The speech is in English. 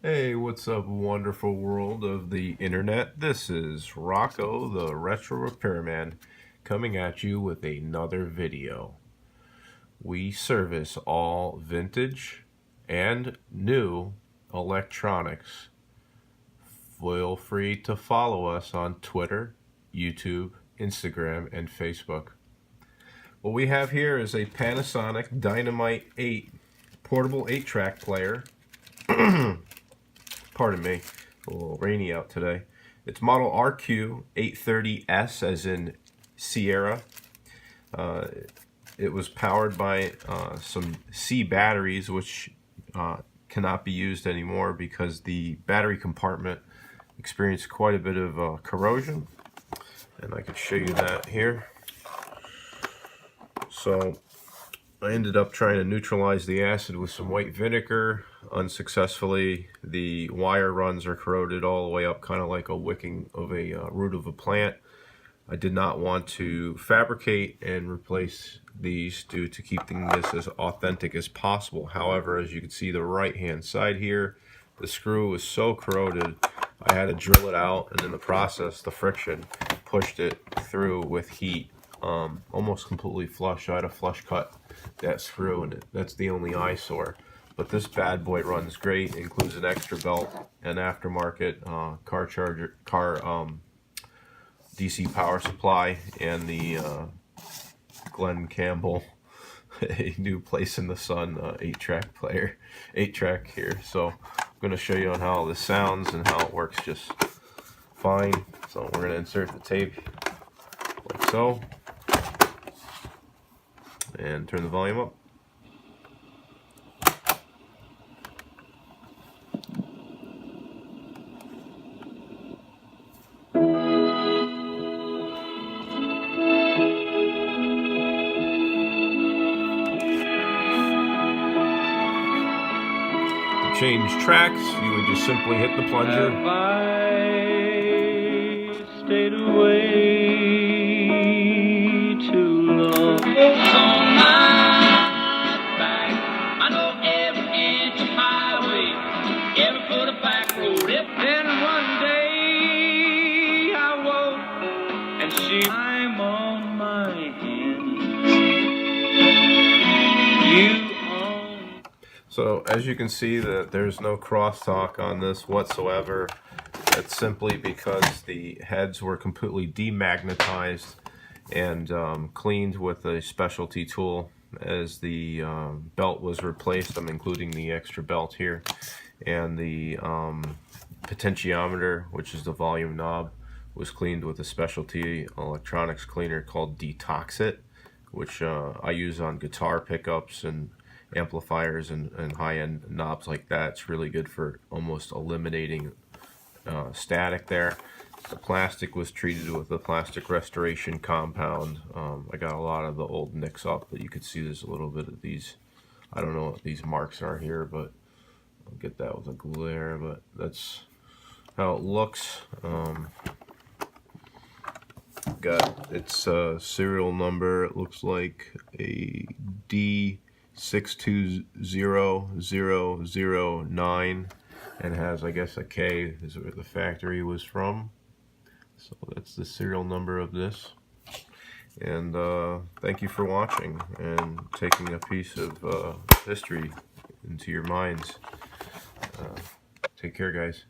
Hey, what's up, wonderful world of the internet? This is Rocco, the Retro Repairman, coming at you with another video. We service all vintage and new electronics. Feel free to follow us on Twitter, YouTube, Instagram, and Facebook. What we have here is a Panasonic Dynamite 8 portable 8-track player. Pardon me, a little rainy out today. It's model RQ830S, as in Sierra. It was powered by some C batteries, which cannot be used anymore because the battery compartment experienced quite a bit of corrosion. And I could show you that here. So I ended up trying to neutralize the acid with some white vinegar. Unsuccessfully. The wire runs are corroded all the way up, kind of like a wicking of a root of a plant. I did not want to fabricate and replace these due to keeping this as authentic as possible. However, as you can see, the right hand side here, the screw was so corroded I had to drill it out, and in the process the friction pushed it through with heat. Almost completely flush. I had to flush cut that screw, and that's the only eyesore. But this bad boy runs great. It includes an extra belt, an aftermarket car charger, DC power supply, and the Glenn Campbell A New Place in the Sun 8-track player, 8-track here. So I'm going to show you on how this sounds and how it works just fine. So we're going to insert the tape like so, and turn the volume up. To change tracks, you would just simply hit the plunger. Have I stayed away too long? On my back, I know every inch of highway, every foot of back road. If then one day I woke and I'm on my hands, you own. So as you can see, that there's no crosstalk on this whatsoever. That's simply because the heads were completely demagnetized and cleaned with a specialty tool. As the belt was replaced, I'm including the extra belt here, and the potentiometer, which is the volume knob, was cleaned with a specialty electronics cleaner called Detoxit, which I use on guitar pickups and amplifiers and high-end knobs like that. It's really good for almost eliminating static there. The plastic was treated with a plastic restoration compound. I got a lot of the old nicks off, but you could see there's a little bit of these, I don't know what these marks are here, but I'll get that with a glare, but that's how it looks. Got its serial number. It looks like a D620009, and has, I guess, a K is where the factory was from. So that's the serial number of this. And thank you for watching and taking a piece of history into your minds. Take care, guys.